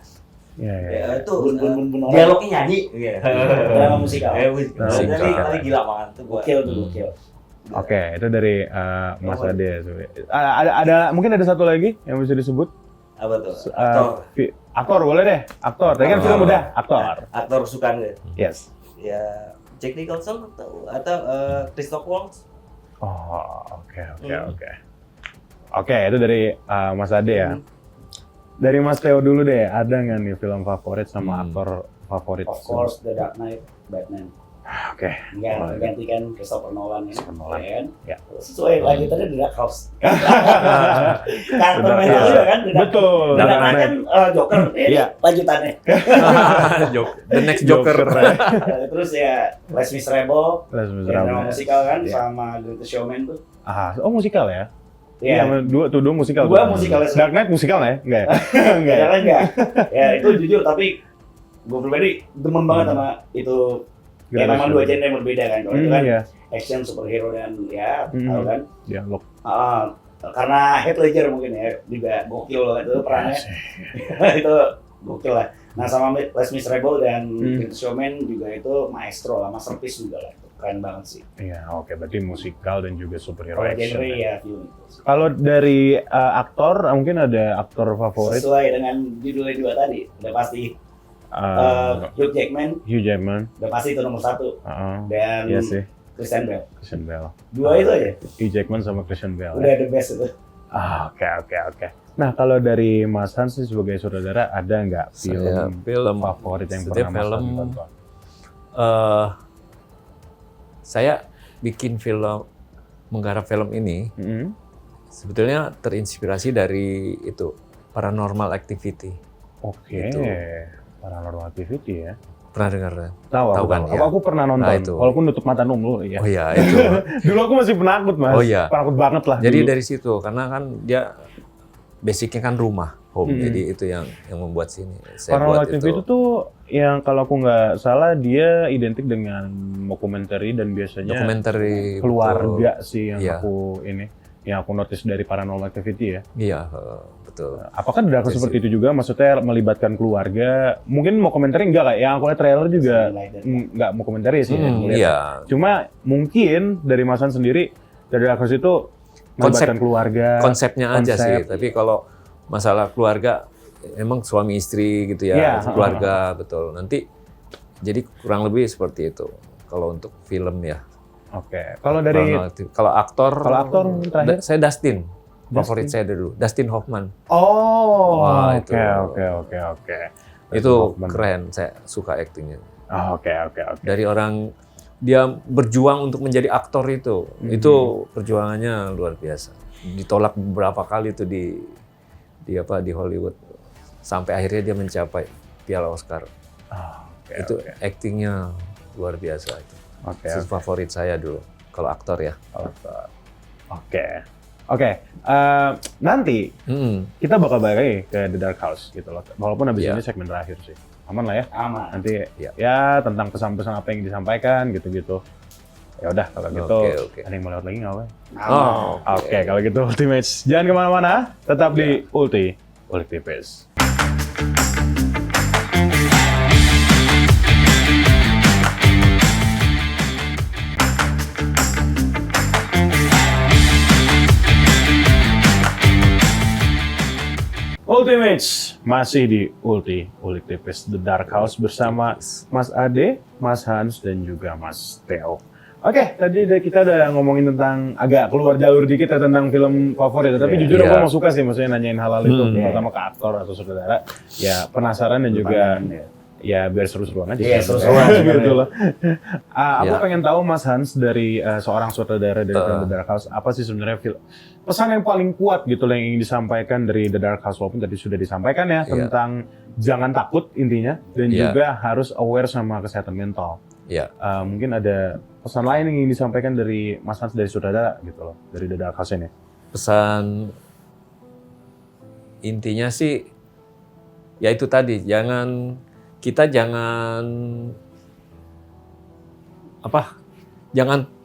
Ya. Itu bun orang. dialognya nyanyi. Drama musikal. Musikal. Tapi gila banget tuh gua. Gokil. Oke, itu dari Mas Ade. Ada mungkin ada satu lagi yang bisa disebut? Apa tuh? Aktor. Aktor boleh deh. Aktor. Tadi kan film udah aktor. Aktor sukaan gue. Yes. Ya, Jack Nicholson atau Christoph Waltz. Oh, oke. Oke, itu dari Mas Ade ya. Dari Mas Theo dulu deh, ada nggak nih film favorit sama aktor favorit? Of course, The Dark Knight, Batman. Oke. Menggantikan Christopher Nolan ya. Ya. Sesuai lanjutannya The Dark House. Karakter mainnya juga kan The Dark. Betul. The Dark Knight kan Joker. Ini lanjutannya. The next Joker. Terus ya Les Miserables. Drama musikal kan Iya. sama Greatest Showman tuh. Oh musikal ya? Iya. Dua musikal. Dua musikal. Dark Knight musikal nggak ya? Enggak ya? Enggak. Ya itu jujur tapi gue pribadi demen banget sama itu. Ya memang dua genre yang berbeda kan. Kalau itu kan action, superhero dan ya tahu kan. Dialog. Karena Heath Ledger mungkin ya juga gokil loh itu perannya. Itu gokil lah. Nah sama Les Miserables dan Greatest Showman juga itu maestro lah, masterpiece juga lah. Keren banget sih. Iya, oke. Berarti musikal dan juga superhero Kalau action. genre ya film itu. Kalau dari aktor, mungkin ada aktor favorit? Sesuai dengan judulnya dua tadi, udah pasti Hugh Jackman, udah pasti itu nomor 1. Dan iya sih. Christian Bale. Dua itu aja. Hugh Jackman sama Christian Bale. Udah the best itu. Oke. Nah, kalau dari Mas Hans sih sebagai saudara, ada nggak film favorit yang pernah Mas Hans tonton? Saya bikin film, menggarap film ini, sebetulnya terinspirasi dari itu, Paranormal Activity. Oke, Paranormal Activity ya. Pernah dengar? Tahu kan? Ya? Aku pernah nonton, walaupun nutup mata dulu ya. Oh iya, itu. Dulu aku masih penakut, Mas. Oh iya. Penakut banget lah. Jadi dulu. dari situ, karena kan dia basicnya kan rumah, home. Jadi itu yang membuat sini. Paranormal Activity itu tuh yang kalau aku nggak salah dia identik dengan mockumentary dan biasanya dokumenter keluarga sih yang aku notice dari Paranormal Activity ya. Iya, betul. Apakah ada seperti itu juga? Maksudnya melibatkan keluarga? Mungkin mockumentary enggak, kayak yang aku lihat trailer juga nggak mockumentary sih. Iya. Cuma mungkin dari Mas Hans sendiri dari Dark House itu melibatkan keluarga. Konsepnya aja sih. Tapi kalau masalah keluarga, emang suami istri gitu ya, keluarga betul. Nanti jadi kurang lebih seperti itu. Kalau untuk film ya. Oke. Kalau dari aktor terakhir saya Dustin. Favorit saya dulu, Dustin Hoffman. Oh, itu. Oke. Itu keren, saya suka aktingnya. Oke. Dari orang dia berjuang untuk menjadi aktor itu perjuangannya luar biasa. Ditolak beberapa kali itu di Hollywood sampai akhirnya dia mencapai Piala Oscar. Itu aktingnya luar biasa itu. Itu favorit saya dulu kalau aktor ya. Oke. Nanti kita bakal balik lagi ke The Dark House gitu loh. Walaupun habis ini segmen terakhir sih. Aman lah ya? Aman. Nanti ya tentang pesan-pesan apa yang disampaikan gitu-gitu. Ya udah kalau gitu. Ada yang mau lewat lagi nggak apa? Oke, kalau gitu Ultimates. Jangan kemana-mana, tetap di Ultimates. Ultimate masih di Ulik Tipis The Dark House bersama Mas Ade, Mas Hans, dan juga Mas Theo. Oke, tadi kita udah ngomongin tentang agak keluar jalur dikit ya tentang film favorit. Tapi jujur aku emang suka sih, maksudnya nanyain hal-hal itu, terutama ke aktor atau saudara. Ya penasaran dan juga ya biar seru-seruan aja. Iya, seru-seruan gitu loh. Aku pengen tahu Mas Hans dari seorang sutradara dari film The Dark House, apa sih sebenarnya pesan yang paling kuat gitu loh yang ingin disampaikan dari The Dark House, walaupun tadi sudah disampaikan ya tentang jangan takut intinya dan juga harus aware sama kesehatan mental. Mungkin ada pesan lain yang ingin disampaikan dari Mas Hans dari sutradara gitu loh, dari The Dark House ini. Pesan intinya sih ya itu tadi, jangan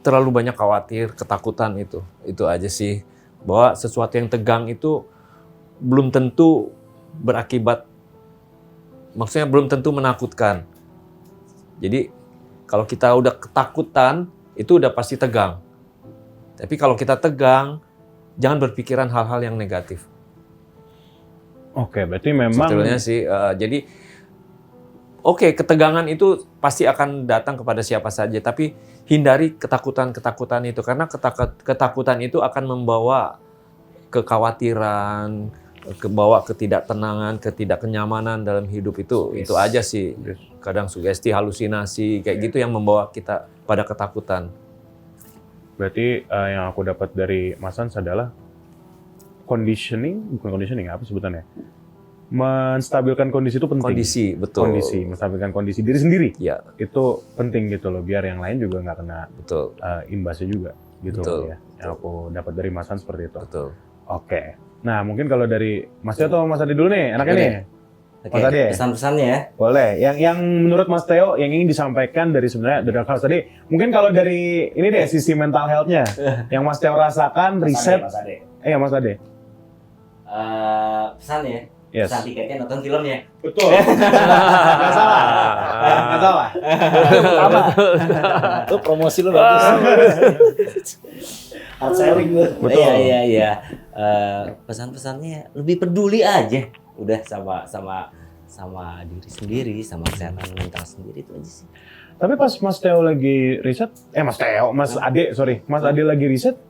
terlalu banyak khawatir, ketakutan itu aja sih. Bahwa sesuatu yang tegang itu belum tentu berakibat, maksudnya belum tentu menakutkan. Jadi kalau kita udah ketakutan, itu udah pasti tegang. Tapi kalau kita tegang, jangan berpikiran hal-hal yang negatif. Oke, berarti memang sebetulnya sih, jadi ketegangan itu pasti akan datang kepada siapa saja, tapi hindari ketakutan itu, karena ketakutan itu akan membawa kekhawatiran, bawa ketidaktenangan, ketidakkenyamanan dalam hidup itu aja sih. Kadang sugesti, halusinasi, kayak gitu yang membawa kita pada ketakutan. Berarti yang aku dapat dari Mas Hans adalah bukan conditioning, apa sebutannya? Menstabilkan kondisi itu penting. Menstabilkan kondisi diri sendiri. Ya. Itu penting gitu loh, biar yang lain juga nggak kena imbasnya juga gitu loh ya. Yang aku dapat dari Mas Hans seperti itu. Betul. Oke. Nah, mungkin kalau dari Mas Theo atau Mas Ade dulu nih, enaknya nih. Mas Ade. Pesan-pesannya ya. Boleh. Yang menurut Mas Theo yang ingin disampaikan dari sebenarnya The Dark House tadi, mungkin kalau dari ini deh sisi mental health-nya yang Mas Theo rasakan, riset. Mas Ade. Mas Ade. Pesannya, Yes. pesan tiketnya nonton filmnya. Betul. Nggak salah. Nggak salah. Itu promosi lu bagus. Hard selling lu. Betul. Iya. Pesan-pesannya lebih peduli aja. Udah sama diri sendiri, sama kesehatan mental sendiri, itu aja sih. Tapi pas Mas Theo lagi riset, Mas Ade lagi riset,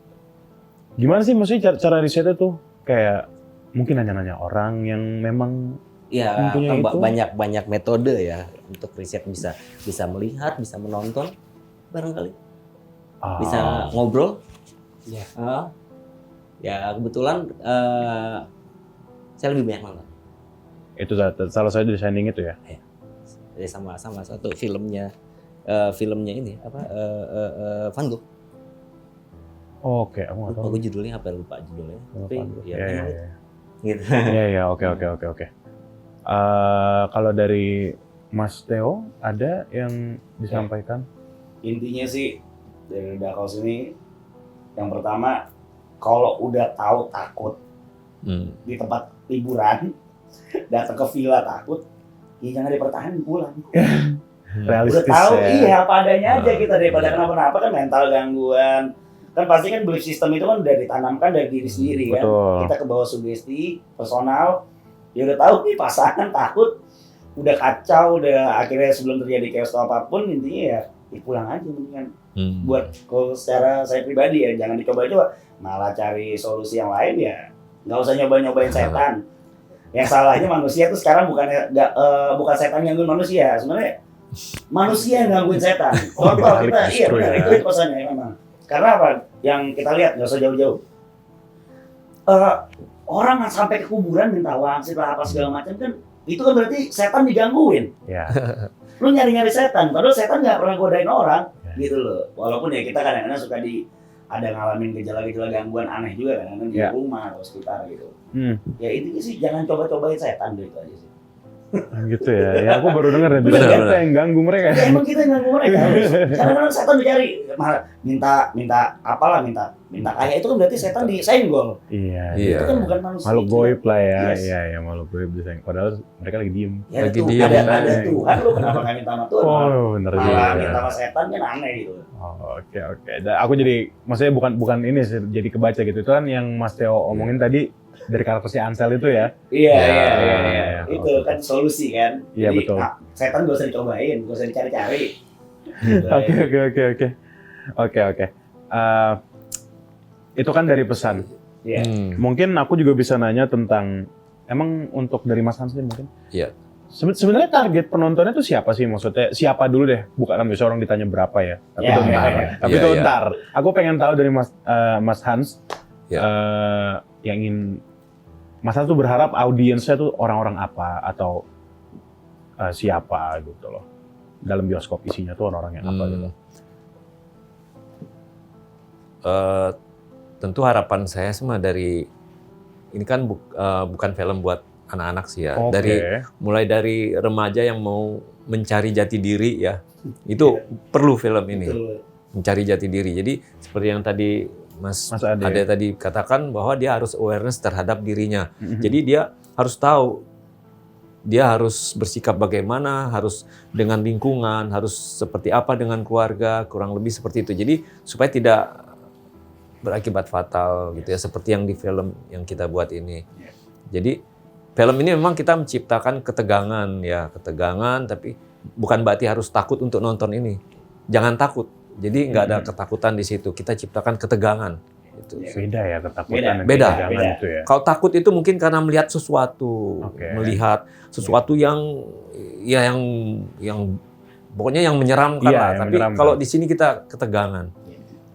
gimana sih maksudnya cara risetnya tuh? Kayak mungkin nanya-nanya orang yang memang mempunyai itu? banyak metode ya untuk riset, bisa melihat, bisa menonton, barangkali bisa ngobrol. Ya kebetulan saya lebih banyak nonton. Itu salah satu designing itu ya? Jadi sama satu filmnya ini Van Gogh. Oke, aku nggak tahu. Lupa gue judulnya apa, lupa judulnya. Tapi Iya. gitu. Iya, oke. Kalau dari Mas Theo ada yang disampaikan? Intinya sih dari Dark House ini, yang pertama, kalau udah tahu takut di tempat liburan, datang ke villa takut, ya jangan dipertahankan, pulang. Realistis udah tahu, ya. iya apa adanya aja kita, daripada kenapa-napa kan mental gangguan. Kan pasti kan belief system itu kan udah ditanamkan dari diri sendiri kan. Betul. Kita ke bawah sugesti personal, ya udah tahu nih pasangan takut, udah kacau, udah akhirnya sebelum terjadi chaos atau apapun, intinya ya pulang aja mendingan. Buat kalau secara saya pribadi ya jangan dicoba-coba, malah cari solusi yang lain ya. Nggak usah nyobain setan. Yang salahnya manusia tuh sekarang bukan setan yang gangguin manusia, sebenarnya manusia yang gangguin setan. Contoh kita, iya benar, itu pesannya memang. Karena apa? Yang kita lihat, nggak usah jauh-jauh. Orang sampai ke kuburan minta wangsit lah apa segala macam kan, itu kan berarti setan digangguin. Ya. Lu nyari-nyari setan, padahal setan nggak pernah godain orang, gitu loh. Walaupun ya kita kadang-kadang suka ada ngalamin gejala-gejala gangguan aneh juga kadang-kadang di rumah atau sekitar gitu. Ya intinya sih jangan coba-cobain setan gitu aja sih. Gitu ya. Ya aku baru dengar dari kita yang ganggu mereka. Ya emang kita yang ganggu mereka. Kadang-kadang setan dicari, minta kaya itu kan berarti setan disenggol. Iya. Itu kan bukan manusia. Makhluk goib lah ya. Yes. Iya, makhluk goib disenggol. Padahal mereka lagi diem. Ya, Lagi diem. Ada Tuhan, lu kenapa nggak minta sama Tuhan? Bener Malah juga. minta sama setan kan aneh gitu. Oke. Aku jadi, maksudnya bukan ini sih, jadi kebaca gitu. Itu kan yang Mas Theo omongin tadi dari karakter si Ansel itu ya. Iya. Oke. Itu kan solusi kan. Iya, Jadi, betul. Setan gak usah dicobain, gak usah dicari-cari. Oke. Itu kan dari pesan. Iya. Mungkin aku juga bisa nanya tentang emang untuk dari Mas Hans nih mungkin. Iya. Sebenarnya target penontonnya itu siapa sih? Maksudnya siapa dulu deh? Bukan kan biasa orang ditanya berapa ya. Tapi Ya, itu ntar. ya. Tapi Ya, itu ya. ntar. Aku pengen tahu dari Mas Hans. Ya. Yang ingin Mas Hans tuh berharap audiensnya tuh orang-orang apa atau siapa gitu loh. Dalam bioskop isinya tuh orang-orang yang apa gitu. Tentu harapan saya semua dari ini kan bukan film buat anak-anak sih ya. Oke. Mulai dari remaja yang mau mencari jati diri ya. Itu perlu film ini. Betul. Mencari jati diri. Jadi seperti yang tadi Mas Ade tadi katakan bahwa dia harus awareness terhadap dirinya. Jadi dia harus tahu dia harus bersikap bagaimana, harus dengan lingkungan, harus seperti apa dengan keluarga, kurang lebih seperti itu. Jadi supaya tidak berakibat fatal gitu ya, seperti yang di film yang kita buat ini. Jadi film ini memang kita menciptakan ketegangan ya, tapi bukan berarti harus takut untuk nonton ini. Jangan takut. Jadi nggak ada ketakutan di situ. Kita ciptakan ketegangan. Gitu. Beda ya ketakutan dan Beda. ketegangan itu ya. Kalau takut itu mungkin karena melihat sesuatu, melihat sesuatu yang pokoknya yang menyeramkan Iya, lah. yang Tapi menyeramkan. kalau di sini kita ketegangan,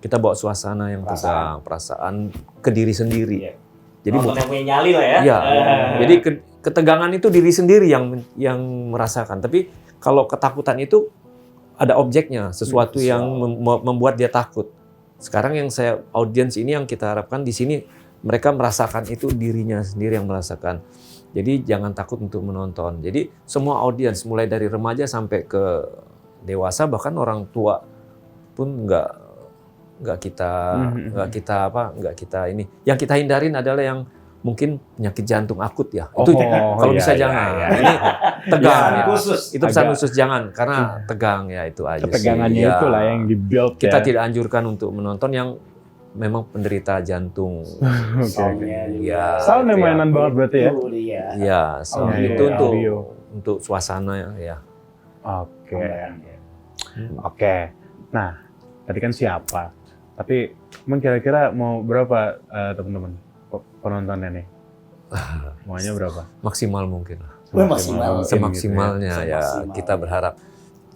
kita bawa suasana yang tegang, perasaan ke diri sendiri. Iya. Jadi Nonton yang punya nyali lah ya. Iya. Jadi ketegangan itu diri sendiri yang merasakan. Tapi kalau ketakutan itu ada objeknya, sesuatu yang membuat dia takut. Sekarang yang audiens ini yang kita harapkan di sini mereka merasakan itu dirinya sendiri yang merasakan. Jadi jangan takut untuk menonton. Jadi semua audiens mulai dari remaja sampai ke dewasa bahkan orang tua pun nggak kita ini. Yang kita hindarin adalah yang mungkin penyakit jantung akut ya. Itu kalau bisa jangan. Ini tegang ya. Itu pesan khusus jangan karena tegang ya itu aja. Ketegangannya sih. itulah yang di-build ya. Kita tidak anjurkan untuk menonton yang memang penderita jantung. Soundnya Ya. Soundnya mainan banget berarti ya. Iya, sound Iya, itu audio. untuk suasana ya. Oke. Nah, tadi kan siapa? Tapi emang kira-kira mau berapa teman-teman penontonnya nih? Maunya berapa? Maksimal mungkin lah. Maksimal. Semaksimalnya Gitu ya. Semaksimal. Kita berharap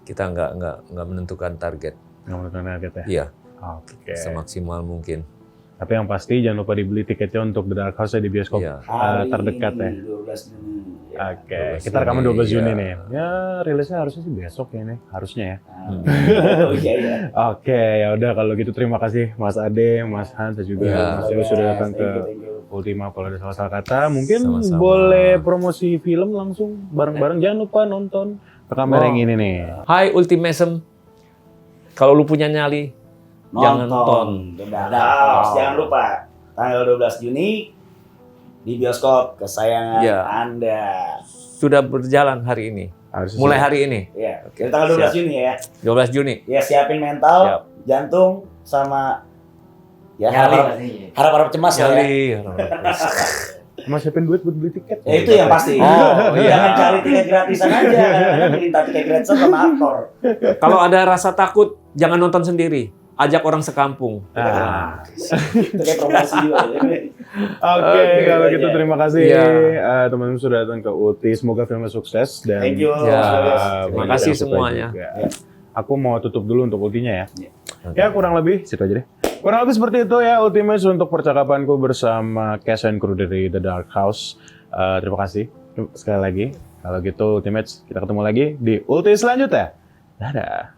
kita nggak menentukan target. Nggak menentukan target ya? Iya. Oke. Semaksimal mungkin. Tapi yang pasti jangan lupa dibeli tiketnya untuk The Dark House di bioskop Iya. terdekat ya. 12 Juni. Oke, 12 kita rekaman 12 Juni iya. nih. Ya, rilisnya harusnya sih besok ya nih, harusnya ya. Iya. Oke, ya udah kalau gitu terima kasih Mas Ade, Mas Hans dan juga Iya. Mas Dewa sudah datang Thank ke you. Ultima. Kalau ada salah-salah kata, mungkin Sama-sama. boleh promosi film langsung bareng-bareng. Jangan lupa nonton ke kamera yang ini nih. Hai Ultimatum. Kalau lu punya nyali, jangan nonton. Jangan lupa tanggal 12 Juni di bioskop kesayangan Iya. Anda. Sudah berjalan hari ini. Harusnya Mulai sih. hari ini, Ya, dari tanggal 12 Siap. Juni ya. 12 Juni. Ya siapin mental, Siap. jantung sama ya Nyali. harap-harap cemas lah ya. Nyali. Mas siapin duit buat beli tiket. Ya, itu yang pasti. Oh, iya. Jangan cari tiket gratisan aja. Kadang-kadang minta tiket gratisan sama aktor. Kalau ada rasa takut, jangan nonton sendiri. Ajak orang sekampung. Itu kayak promosi juga. Oke, kalau gitu aja. terima kasih Iya. teman-teman sudah datang ke Ulti. Semoga filmnya sukses dan Thank you. Ya, banyak terima kasih yang suka semuanya. juga. Aku mau tutup dulu untuk ultinya ya. Iya. Ya kurang lebih situ aja deh. Kurang lebih seperti itu ya Ultimates untuk percakapanku bersama cast and crew dari The Dark House. Terima kasih sekali lagi. Kalau gitu Ultimates kita ketemu lagi di Ulti selanjutnya. Dadah.